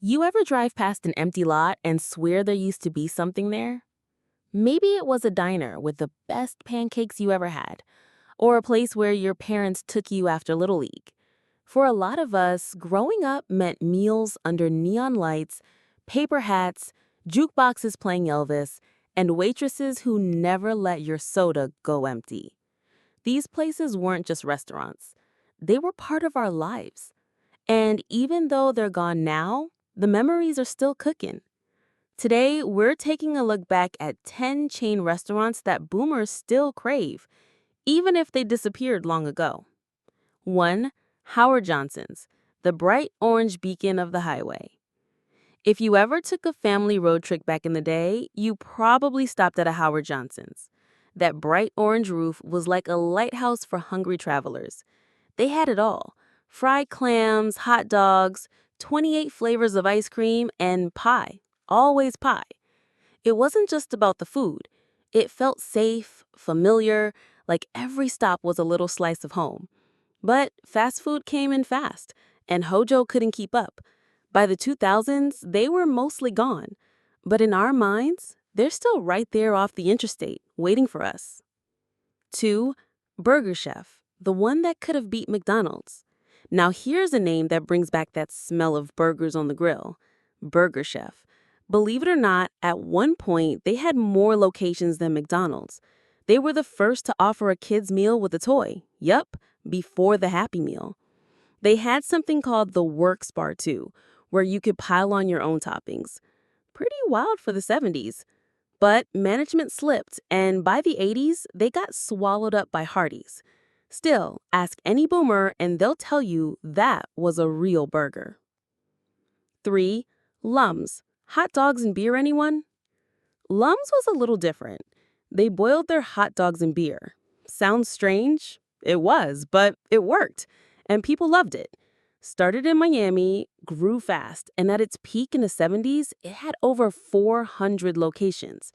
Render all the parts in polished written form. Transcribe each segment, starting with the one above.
You ever drive past an empty lot and swear there used to be something there? Maybe it was a diner with the best pancakes you ever had, or a place where your parents took you after Little League. For a lot of us, growing up meant meals under neon lights, paper hats, jukeboxes playing Elvis, and waitresses who never let your soda go empty. These places weren't just restaurants, they were part of our lives. And even though they're gone now, the memories are still cooking. Today, we're taking a look back at 10 chain restaurants that boomers still crave, even if they disappeared long ago. 1. Howard Johnson's, the bright orange beacon of the highway. If you ever took a family road trip back in the day, you probably stopped at a Howard Johnson's. That bright orange roof was like a lighthouse for hungry travelers. They had it all: fried clams, hot dogs, 28 flavors of ice cream, and pie. Always pie. It wasn't just about the food. It felt safe, familiar, like every stop was a little slice of home. But fast food came in fast, and Hojo couldn't keep up. By the 2000s, they were mostly gone. But in our minds, they're still right there off the interstate, waiting for us. 2. Burger Chef, the one that could have beat McDonald's. Now here's a name that brings back that smell of burgers on the grill. Burger Chef. Believe it or not, at one point, they had more locations than McDonald's. They were the first to offer a kid's meal with a toy. Yup, before the Happy Meal. They had something called the Works Bar too, where you could pile on your own toppings. Pretty wild for the 70s. But management slipped, and by the 80s, they got swallowed up by Hardee's. Still, ask any boomer and they'll tell you that was a real burger. 3. Lums. Hot dogs and beer, anyone? Lums was a little different. They boiled their hot dogs in beer. Sounds strange? It was, but it worked, and people loved it. Started in Miami, grew fast, and at its peak in the 70s, it had over 400 locations.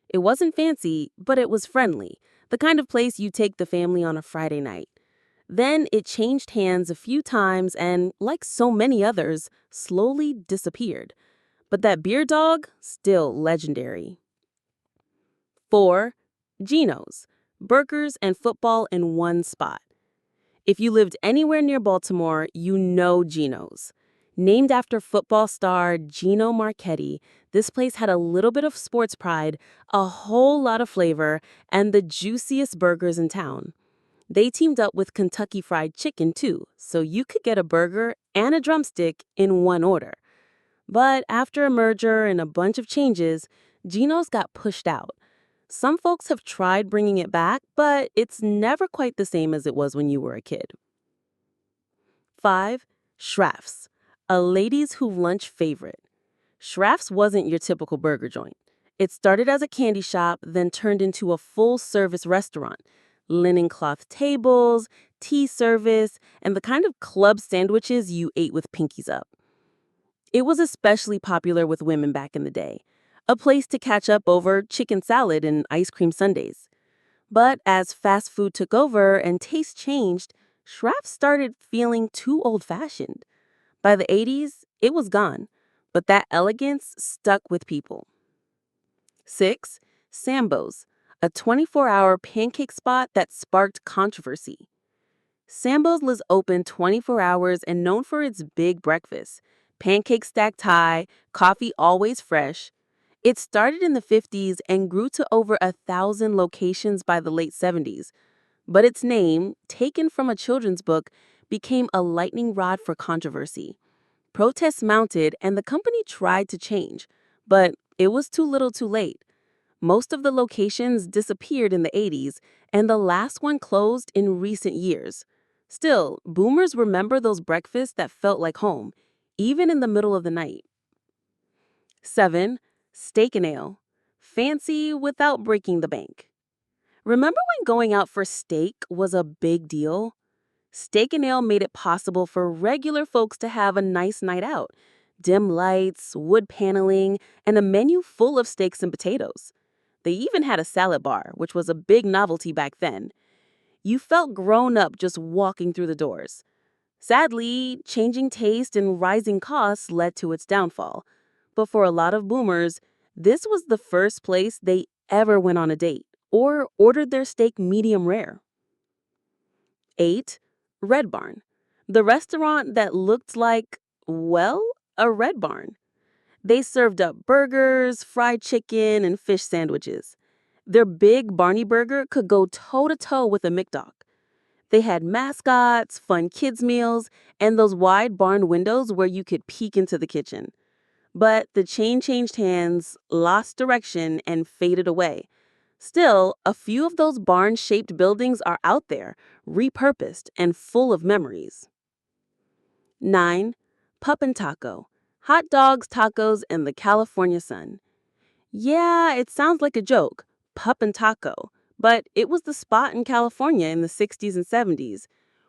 It wasn't fancy, but it was friendly, the kind of place you take the family on a Friday night. Then it changed hands a few times and, like so many others, slowly disappeared. But that beer dog, still legendary. 4. Gino's. Burgers and football in one spot. If you lived anywhere near Baltimore, you know Gino's. Named after football star Gino Marchetti, this place had a little bit of sports pride, a whole lot of flavor, and the juiciest burgers in town. They teamed up with Kentucky Fried Chicken too, so you could get a burger and a drumstick in one order. But after a merger and a bunch of changes, Gino's got pushed out. Some folks have tried bringing it back, but it's never quite the same as it was when you were a kid. 5. Schrafft's, a ladies' who lunch favorite. Schrafft's wasn't your typical burger joint. It started as a candy shop, then turned into a full-service restaurant. Linen cloth tables, tea service, and the kind of club sandwiches you ate with pinkies up. It was especially popular with women back in the day, a place to catch up over chicken salad and ice cream sundaes. But as fast food took over and taste changed, Schrafft started feeling too old-fashioned. By the 80s, it was gone, but that elegance stuck with people. 6. Sambo's, a 24-hour pancake spot that sparked controversy. Sambo's was open 24 hours and known for its big breakfast. Pancakes stacked high, coffee always fresh. It started in the 50s and grew to over 1,000 locations by the late 70s. But its name, taken from a children's book, became a lightning rod for controversy. Protests mounted and the company tried to change, but it was too little too late. Most of the locations disappeared in the 80s, and the last one closed in recent years. Still, boomers remember those breakfasts that felt like home, even in the middle of the night. 7. Steak and Ale. Fancy without breaking the bank. Remember when going out for steak was a big deal? Steak and Ale made it possible for regular folks to have a nice night out. Dim lights, wood paneling, and a menu full of steaks and potatoes. They even had a salad bar, which was a big novelty back then. You felt grown up just walking through the doors. Sadly, changing taste and rising costs led to its downfall. But for a lot of boomers, this was the first place they ever went on a date or ordered their steak medium rare. 8. Red Barn. The restaurant that looked like, well, a red barn. They served up burgers, fried chicken, and fish sandwiches. Their big Barney burger could go toe-to-toe with a McDock. They had mascots, fun kids' meals, and those wide barn windows where you could peek into the kitchen. But the chain changed hands, lost direction, and faded away. Still, a few of those barn-shaped buildings are out there, repurposed and full of memories. 9. Pup N Taco. Hot dogs, tacos, and the California sun. Yeah, it sounds like a joke, Pup N Taco, but it was the spot in California in the 60s and 70s.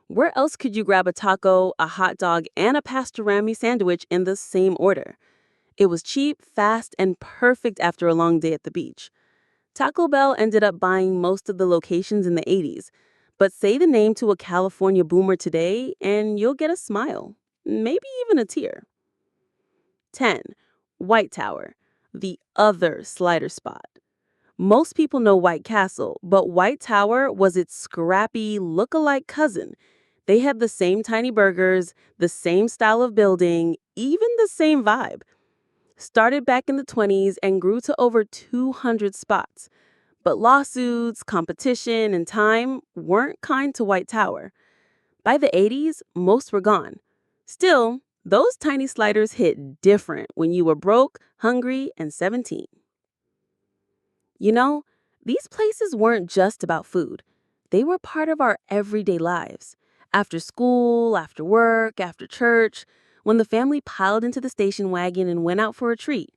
Where else could you grab a taco, a hot dog, and a pastorami sandwich in the same order? It was cheap, fast, and perfect after a long day at the beach. Taco Bell ended up buying most of the locations in the 80s, but say the name to a California boomer today and you'll get a smile, maybe even a tear. 10. White Tower, the other slider spot. Most people know White Castle, but White Tower was its scrappy, look-alike cousin. They had the same tiny burgers, the same style of building, even the same vibe. Started back in the 20s and grew to over 200 spots. But lawsuits, competition, and time weren't kind to White Tower. By the 80s, most were gone. Still, those tiny sliders hit different when you were broke, hungry, and 17. You know, these places weren't just about food. They were part of our everyday lives. After school, after work, after church, when the family piled into the station wagon and went out for a treat.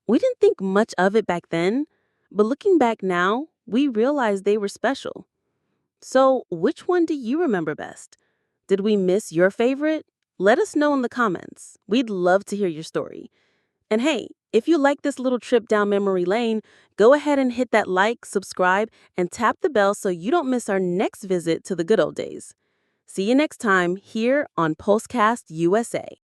We didn't think much of it back then, but looking back now, we realized they were special. So, which one do you remember best? Did we miss your favorite? Let us know in the comments. We'd love to hear your story. And hey, if you like this little trip down memory lane, go ahead and hit that like, subscribe, and tap the bell so you don't miss our next visit to the good old days. See you next time here on Pulsecast USA.